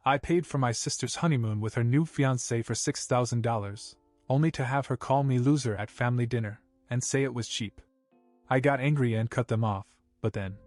I paid for my sister's honeymoon with her new fiancé for $6,000, only to have her call me loser at family dinner and say it was cheap. I got angry and cut them off, but then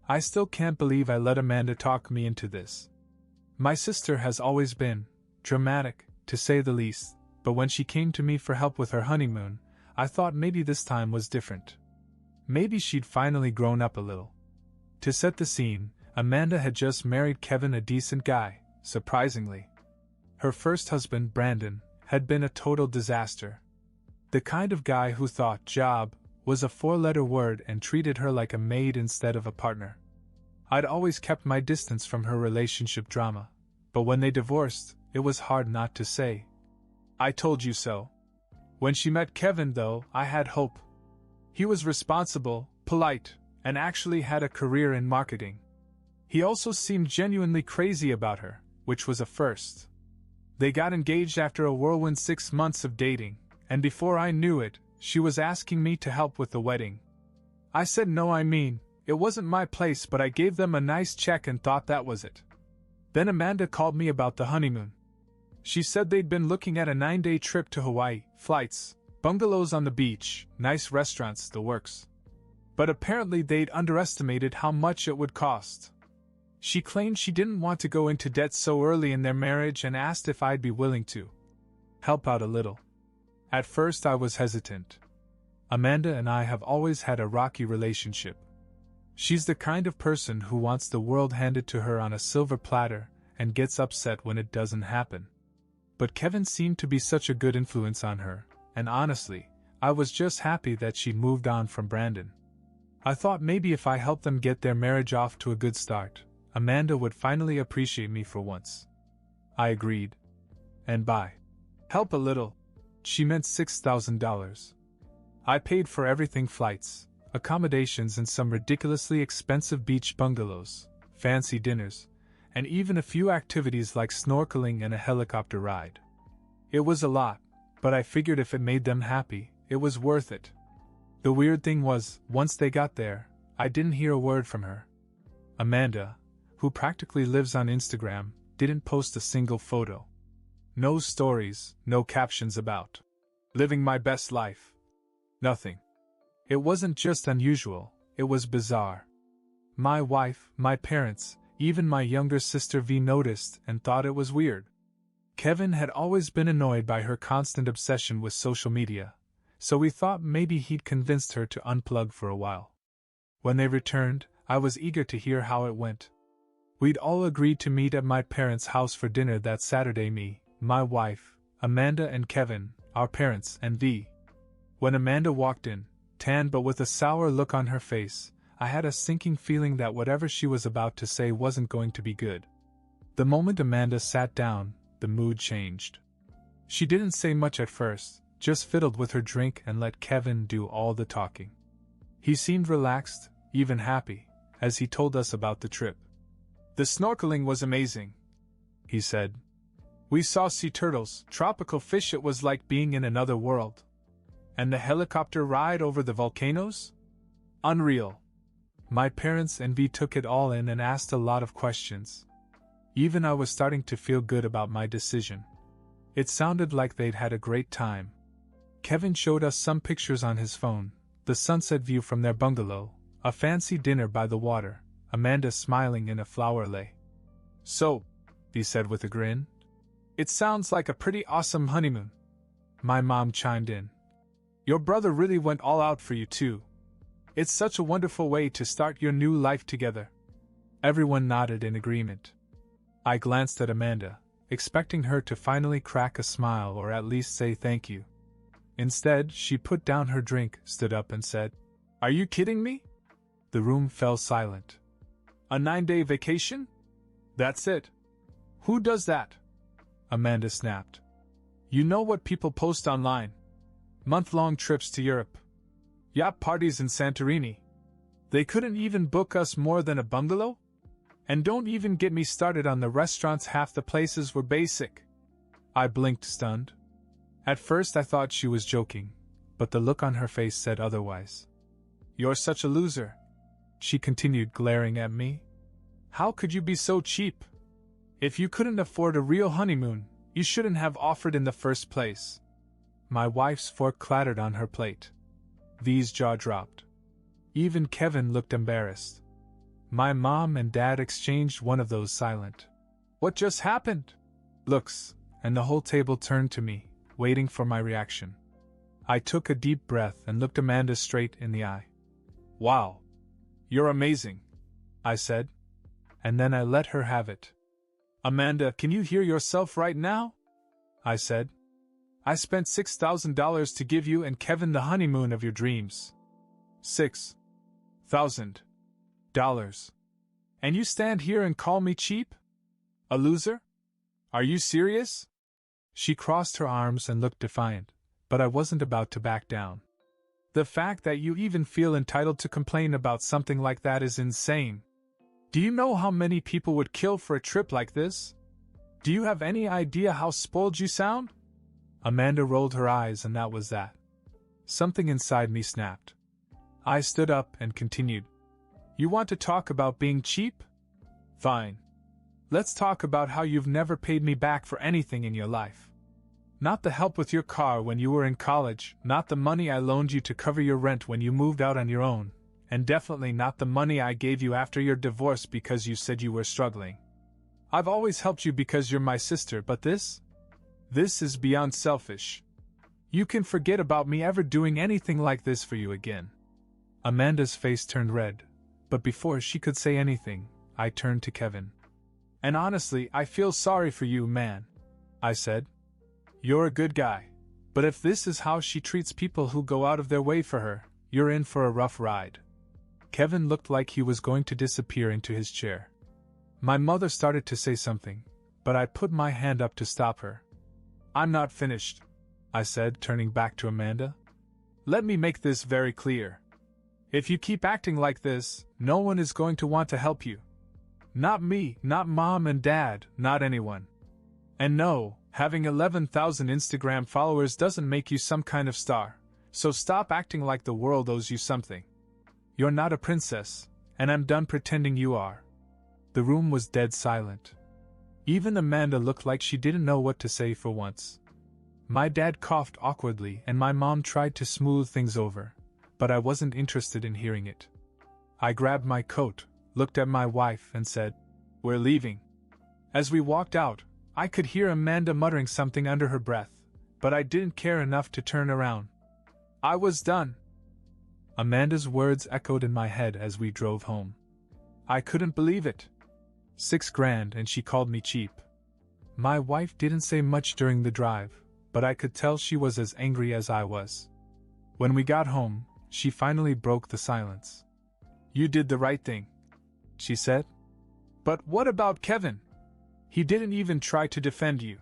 I still can't believe I let Amanda talk me into this. My sister has always been dramatic, to say the least, but when she came to me for help with her honeymoon, I thought maybe this time was different. Maybe she'd finally grown up a little. To set the scene, Amanda had just married Kevin, a decent guy, surprisingly. Her first husband, Brandon, had been a total disaster. The kind of guy who thought job was a four-letter word and treated her like a maid instead of a partner. I'd always kept my distance from her relationship drama, but when they divorced, it was hard not to say, "I told you so." When she met Kevin, though, I had hope. He was responsible, polite, and actually had a career in marketing. He also seemed genuinely crazy about her, which was a first. They got engaged after a whirlwind 6 months of dating, and before I knew it, she was asking me to help with the wedding. I said no, it wasn't my place, but I gave them a nice check and thought that was it. Then Amanda called me about the honeymoon. She said they'd been looking at a 9-day trip to Hawaii, flights, bungalows on the beach, nice restaurants, the works. But apparently they'd underestimated how much it would cost. She claimed she didn't want to go into debt so early in their marriage and asked if I'd be willing to help out a little. At first I was hesitant. Amanda and I have always had a rocky relationship. She's the kind of person who wants the world handed to her on a silver platter and gets upset when it doesn't happen. But Kevin seemed to be such a good influence on her, and honestly, I was just happy that she'd moved on from Brandon. I thought maybe if I helped them get their marriage off to a good start, Amanda would finally appreciate me for once. I agreed. And by help a little, she meant $6,000. I paid for everything: flights, accommodations in some ridiculously expensive beach bungalows, fancy dinners, and even a few activities like snorkeling and a helicopter ride. It was a lot, but I figured if it made them happy, it was worth it. The weird thing was, once they got there, I didn't hear a word from her. Amanda, who practically lives on Instagram, didn't post a single photo. No stories, no captions about living my best life. Nothing. It wasn't just unusual, it was bizarre. My wife, my parents, even my younger sister V noticed and thought it was weird. Kevin had always been annoyed by her constant obsession with social media, so we thought maybe he'd convinced her to unplug for a while. When they returned, I was eager to hear how it went. We'd all agreed to meet at my parents' house for dinner that Saturday: me, my wife, Amanda and Kevin, our parents, and V. When Amanda walked in, tan but with a sour look on her face, I had a sinking feeling that whatever she was about to say wasn't going to be good. The moment Amanda sat down, the mood changed. She didn't say much at first, just fiddled with her drink and let Kevin do all the talking. He seemed relaxed, even happy, as he told us about the trip. "The snorkeling was amazing," he said. "We saw sea turtles, tropical fish, it was like being in another world. And the helicopter ride over the volcanoes? Unreal." My parents and V took it all in and asked a lot of questions. Even I was starting to feel good about my decision. It sounded like they'd had a great time. Kevin showed us some pictures on his phone, the sunset view from their bungalow, a fancy dinner by the water, Amanda smiling in a flower lei. "So," he said with a grin, "it sounds like a pretty awesome honeymoon." My mom chimed in. "Your brother really went all out for you too. It's such a wonderful way to start your new life together." Everyone nodded in agreement. I glanced at Amanda, expecting her to finally crack a smile or at least say thank you. Instead, she put down her drink, stood up and said, "Are you kidding me?" The room fell silent. "A 9-day vacation? That's it. Who does that?" Amanda snapped. "You know what people post online? Month-long trips to Europe. Yacht parties in Santorini. They couldn't even book us more than a bungalow? And don't even get me started on the restaurants, half the places were basic." I blinked, stunned. At first I thought she was joking, but the look on her face said otherwise. "You're such a loser," she continued, glaring at me. "How could you be so cheap? If you couldn't afford a real honeymoon, you shouldn't have offered in the first place. My wife's fork clattered on her plate. V's jaw dropped. Even Kevin looked embarrassed. My mom and dad exchanged one of those silent "What just happened?" looks, and the whole table turned to me, waiting for my reaction. I took a deep breath and looked Amanda straight in the eye. "Wow. You're amazing," I said. And then I let her have it. "Amanda, can you hear yourself right now?" I said. "I spent $6,000 to give you and Kevin the honeymoon of your dreams. $6,000. And you stand here and call me cheap? A loser? Are you serious?" She crossed her arms and looked defiant, but I wasn't about to back down. "The fact that you even feel entitled to complain about something like that is insane. Do you know how many people would kill for a trip like this? Do you have any idea how spoiled you sound?" Amanda rolled her eyes, and that was that. Something inside me snapped. I stood up and continued. "You want to talk about being cheap? Fine. Let's talk about how you've never paid me back for anything in your life. Not the help with your car when you were in college, not the money I loaned you to cover your rent when you moved out on your own, and definitely not the money I gave you after your divorce because you said you were struggling. I've always helped you because you're my sister, but this is beyond selfish. You can forget about me ever doing anything like this for you again." Amanda's face turned red, but before she could say anything, I turned to Kevin. "And honestly, I feel sorry for you, man," I said. "You're a good guy, but if this is how she treats people who go out of their way for her, you're in for a rough ride." Kevin looked like he was going to disappear into his chair. My mother started to say something, but I put my hand up to stop her. "I'm not finished," I said, turning back to Amanda. "Let me make this very clear. If you keep acting like this, no one is going to want to help you. Not me, not mom and dad, not anyone. And no, having 11,000 Instagram followers doesn't make you some kind of star, so stop acting like the world owes you something. You're not a princess, and I'm done pretending you are." The room was dead silent. Even Amanda looked like she didn't know what to say for once. My dad coughed awkwardly and my mom tried to smooth things over, but I wasn't interested in hearing it. I grabbed my coat, looked at my wife and said, "We're leaving." As we walked out, I could hear Amanda muttering something under her breath, but I didn't care enough to turn around. I was done. Amanda's words echoed in my head as we drove home. I couldn't believe it. $6,000 and she called me cheap. My wife didn't say much during the drive, but I could tell she was as angry as I was. When we got home, she finally broke the silence. "You did the right thing," she said. "But what about Kevin? He didn't even try to defend you.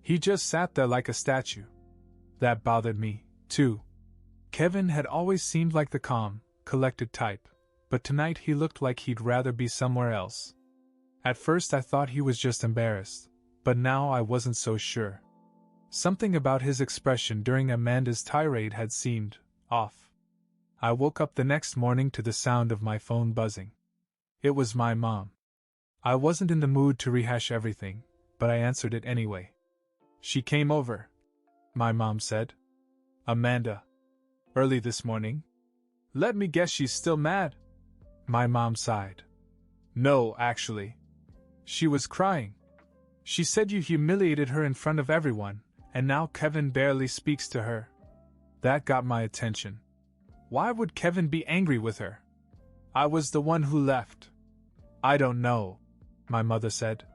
He just sat there like a statue." That bothered me, too. Kevin had always seemed like the calm, collected type, but tonight he looked like he'd rather be somewhere else. At first I thought he was just embarrassed, but now I wasn't so sure. Something about his expression during Amanda's tirade had seemed off. I woke up the next morning to the sound of my phone buzzing. It was my mom. I wasn't in the mood to rehash everything, but I answered it anyway. "She came over," my mom said. "Amanda. Early this morning? Let me guess, she's still mad?" My mom sighed. "No, actually. She was crying. She said you humiliated her in front of everyone, and now Kevin barely speaks to her." That got my attention. Why would Kevin be angry with her? I was the one who left. "I don't know," my mother said.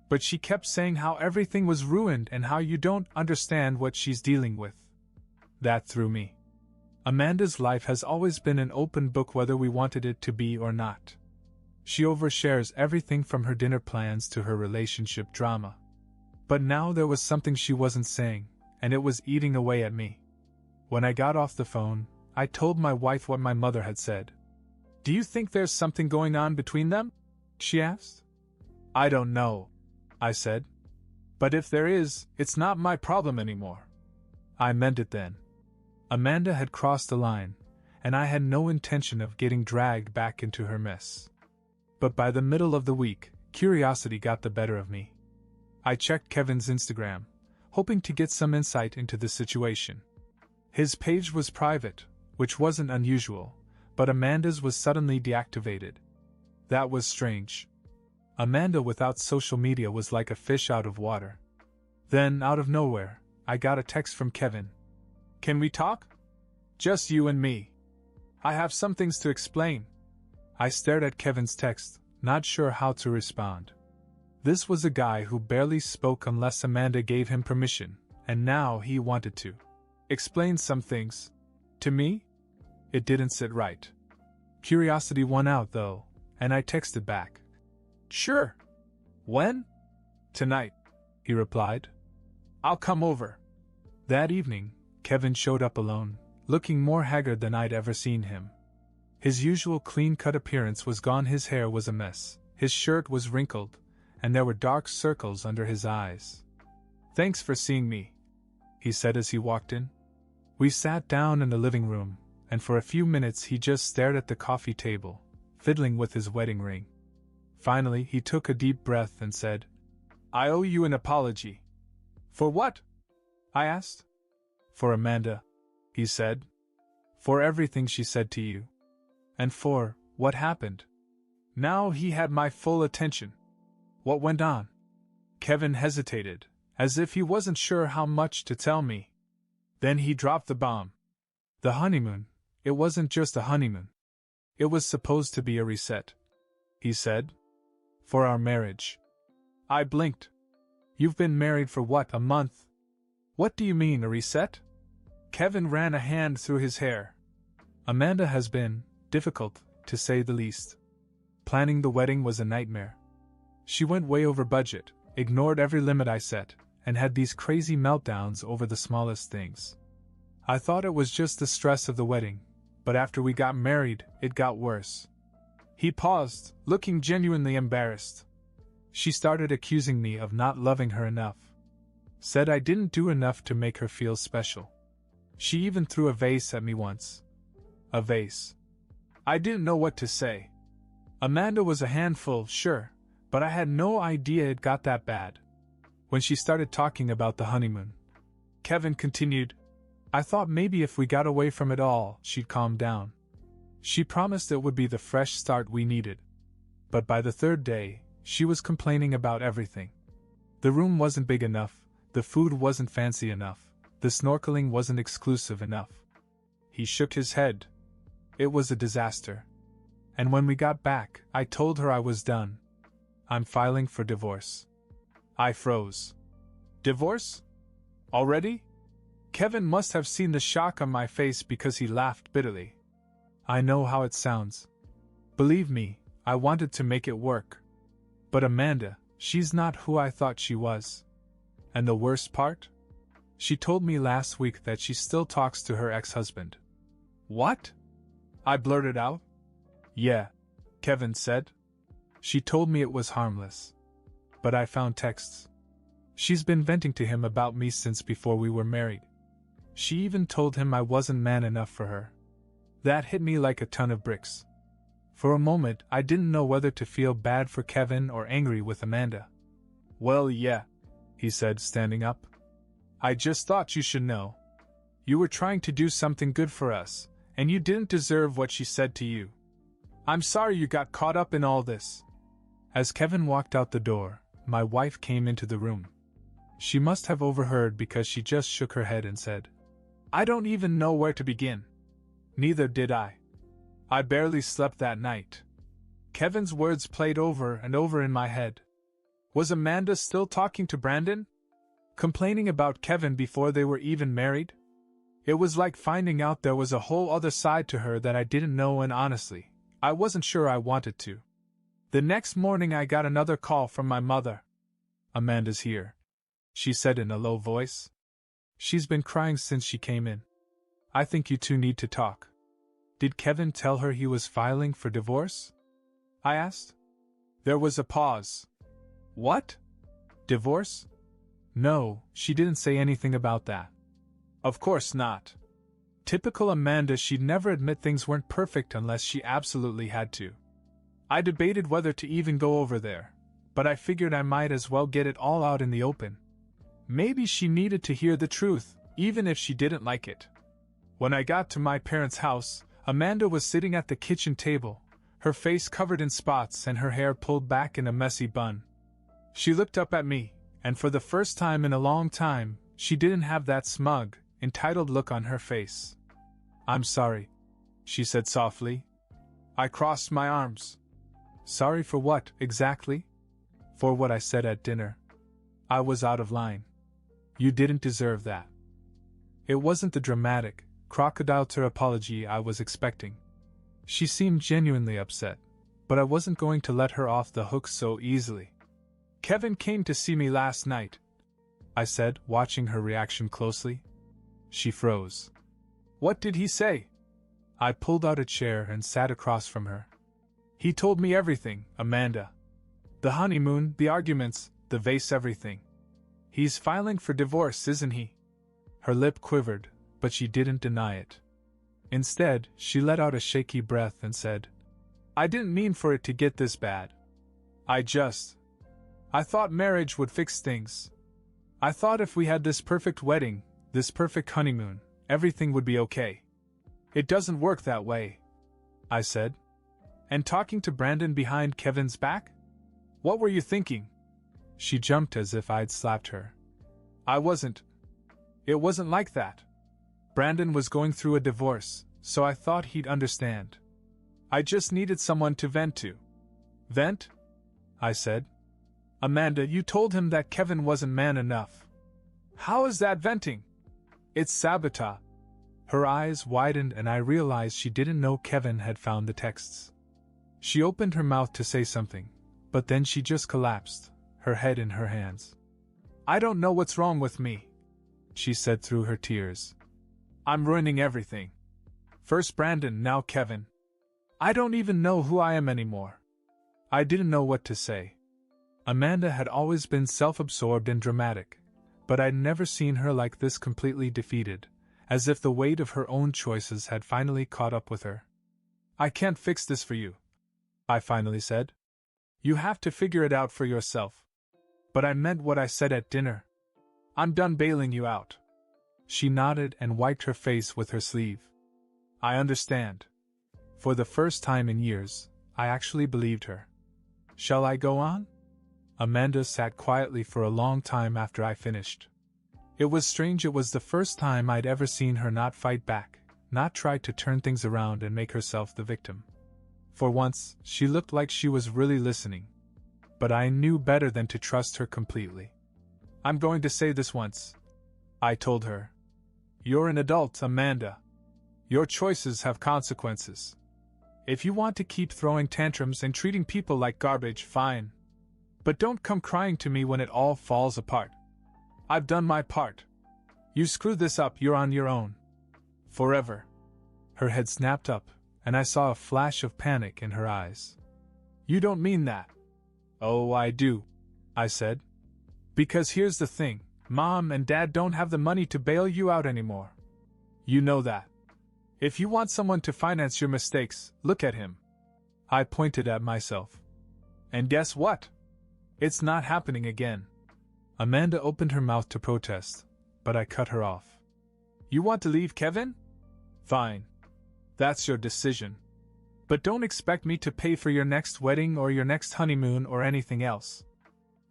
"But she kept saying how everything was ruined and how you don't understand what she's dealing with." That threw me. Amanda's life has always been an open book whether we wanted it to be or not. She overshares everything from her dinner plans to her relationship drama. But now there was something she wasn't saying, and it was eating away at me. When I got off the phone, I told my wife what my mother had said. "Do you think there's something going on between them?" she asked. "I don't know," I said. "But if there is, it's not my problem anymore." I meant it then. Amanda had crossed the line, and I had no intention of getting dragged back into her mess. But by the middle of the week, Curiosity got the better of me. I checked Kevin's Instagram, hoping to get some insight into the situation. His page was private, which wasn't unusual, but Amanda's was suddenly deactivated. That was strange. Amanda without social media was like a fish out of water. Then, out of nowhere, I got a text from Kevin. "Can we talk? Just you and me. I have some things to explain." I stared at Kevin's text, not sure how to respond. This was a guy who barely spoke unless Amanda gave him permission, and now he wanted to explain some things. To me? It didn't sit right. Curiosity won out, though, and I texted back. "Sure. When?" "Tonight," he replied. "I'll come over." That evening, Kevin showed up alone, looking more haggard than I'd ever seen him. His usual clean-cut appearance was gone, his hair was a mess, his shirt was wrinkled, and there were dark circles under his eyes. "Thanks for seeing me," he said as he walked in. We sat down in the living room, and for a few minutes he just stared at the coffee table, fiddling with his wedding ring. Finally, he took a deep breath and said, "I owe you an apology." "For what?" I asked. "For Amanda," he said. "For everything she said to you. And for what happened." Now he had my full attention. "What went on?" Kevin hesitated, as if he wasn't sure how much to tell me. Then he dropped the bomb. "The honeymoon, it wasn't just a honeymoon. It was supposed to be a reset," he said. "For our marriage." I blinked. "You've been married for what, a month? What do you mean, a reset?" Kevin ran a hand through his hair. "Amanda has been difficult, to say the least. Planning the wedding was a nightmare. She went way over budget, ignored every limit I set, and had these crazy meltdowns over the smallest things. I thought it was just the stress of the wedding, but after we got married, it got worse." He paused, looking genuinely embarrassed. "She started accusing me of not loving her enough. Said I didn't do enough to make her feel special. She even threw a vase at me once." A vase. I didn't know what to say. Amanda was a handful, sure, but I had no idea it got that bad. When she started talking about the honeymoon, Kevin continued, "I thought maybe if we got away from it all, she'd calm down. She promised it would be the fresh start we needed. But by the third day, she was complaining about everything. The room wasn't big enough, the food wasn't fancy enough, the snorkeling wasn't exclusive enough." He shook his head. "It was a disaster. And when we got back, I told her I was done. I'm filing for divorce." I froze. "Divorce? Already?" Kevin must have seen the shock on my face because he laughed bitterly. "I know how it sounds. Believe me, I wanted to make it work. But Amanda, she's not who I thought she was. And the worst part? She told me last week that she still talks to her ex-husband." "What?" I blurted out. "Yeah," Kevin said. "She told me it was harmless. But I found texts. She's been venting to him about me since before we were married. She even told him I wasn't man enough for her." That hit me like a ton of bricks. For a moment, I didn't know whether to feel bad for Kevin or angry with Amanda. "Well, yeah," he said, standing up. "I just thought you should know. You were trying to do something good for us, and you didn't deserve what she said to you. I'm sorry you got caught up in all this." As Kevin walked out the door, my wife came into the room. She must have overheard because she just shook her head and said, "I don't even know where to begin." Neither did I. I barely slept that night. Kevin's words played over and over in my head. Was Amanda still talking to Brandon? Complaining about Kevin before they were even married? It was like finding out there was a whole other side to her that I didn't know, and honestly, I wasn't sure I wanted to. The next morning I got another call from my mother. "Amanda's here," she said in a low voice. "She's been crying since she came in. I think you two need to talk." "Did Kevin tell her he was filing for divorce?" I asked. There was a pause. "What? Divorce?" "No, she didn't say anything about that." "Of course not. Typical Amanda, she'd never admit things weren't perfect unless she absolutely had to." I debated whether to even go over there, but I figured I might as well get it all out in the open. Maybe she needed to hear the truth, even if she didn't like it. When I got to my parents' house, Amanda was sitting at the kitchen table, her face covered in spots and her hair pulled back in a messy bun. She looked up at me, and for the first time in a long time, she didn't have that smug, entitled look on her face. "I'm sorry," she said softly. I crossed my arms. Sorry for what, exactly? For what I said at dinner. I was out of line. You didn't deserve that. It wasn't the dramatic, crocodile tear apology I was expecting. She seemed genuinely upset, but I wasn't going to let her off the hook so easily. "Kevin came to see me last night," I said, watching her reaction closely. She froze. "What did he say?" I pulled out a chair and sat across from her. "He told me everything, Amanda. The honeymoon, the arguments, the vase, everything. He's filing for divorce, isn't he?" Her lip quivered, but she didn't deny it. Instead, she let out a shaky breath and said, "I didn't mean for it to get this bad. I thought marriage would fix things. I thought if we had this perfect wedding, this perfect honeymoon, everything would be okay. It doesn't work that way," I said. "And talking to Brandon behind Kevin's back? What were you thinking?" She jumped as if I'd slapped her. It wasn't like that. Brandon was going through a divorce, so I thought he'd understand. I just needed someone to vent to." "Vent?" I said. "Amanda, you told him that Kevin wasn't man enough. How is that venting? It's sabotage." Her eyes widened and I realized she didn't know Kevin had found the texts. She opened her mouth to say something, but then she just collapsed, her head in her hands. "I don't know what's wrong with me," she said through her tears. "I'm ruining everything. First Brandon, now Kevin. I don't even know who I am anymore." I didn't know what to say. Amanda had always been self-absorbed and dramatic, but I'd never seen her like this, completely defeated, as if the weight of her own choices had finally caught up with her. "I can't fix this for you," I finally said. "You have to figure it out for yourself." But I meant what I said at dinner. "I'm done bailing you out." She nodded and wiped her face with her sleeve. "I understand." For the first time in years, I actually believed her. "Shall I go on?" Amanda sat quietly for a long time after I finished. It was strange. It was the first time I'd ever seen her not fight back, not try to turn things around and make herself the victim. For once, she looked like she was really listening. But I knew better than to trust her completely. "I'm going to say this once," I told her. "You're an adult, Amanda. Your choices have consequences. If you want to keep throwing tantrums and treating people like garbage, fine. But don't come crying to me when it all falls apart. I've done my part. You screw this up, you're on your own. Forever." Her head snapped up, and I saw a flash of panic in her eyes. "You don't mean that." "Oh, I do," I said. "Because here's the thing, Mom and Dad don't have the money to bail you out anymore. You know that. If you want someone to finance your mistakes, look at him." I pointed at myself. "And guess what? It's not happening again." Amanda opened her mouth to protest, but I cut her off. "You want to leave Kevin? Fine. That's your decision. But don't expect me to pay for your next wedding or your next honeymoon or anything else.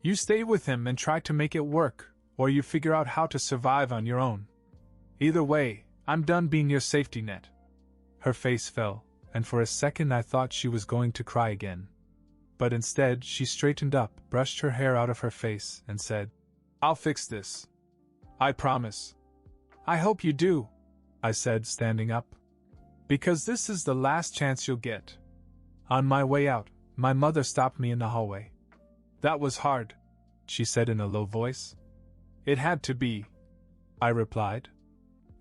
You stay with him and try to make it work, or you figure out how to survive on your own. Either way, I'm done being your safety net." Her face fell, and for a second I thought she was going to cry again. But instead, she straightened up, brushed her hair out of her face, and said, "I'll fix this. I promise." "I hope you do," I said, standing up. "Because this is the last chance you'll get." On my way out, my mother stopped me in the hallway. "That was hard," she said in a low voice. "It had to be," I replied.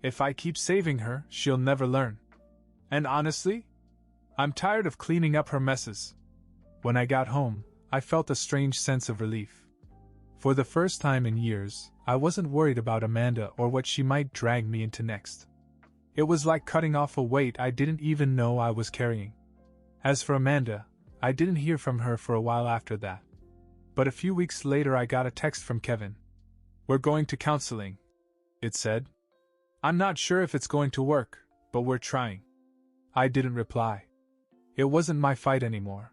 "If I keep saving her, she'll never learn. And honestly, I'm tired of cleaning up her messes." When I got home, I felt a strange sense of relief. For the first time in years, I wasn't worried about Amanda or what she might drag me into next. It was like cutting off a weight I didn't even know I was carrying. As for Amanda, I didn't hear from her for a while after that. But a few weeks later I got a text from Kevin. "We're going to counseling," it said. "I'm not sure if it's going to work, but we're trying." I didn't reply. It wasn't my fight anymore.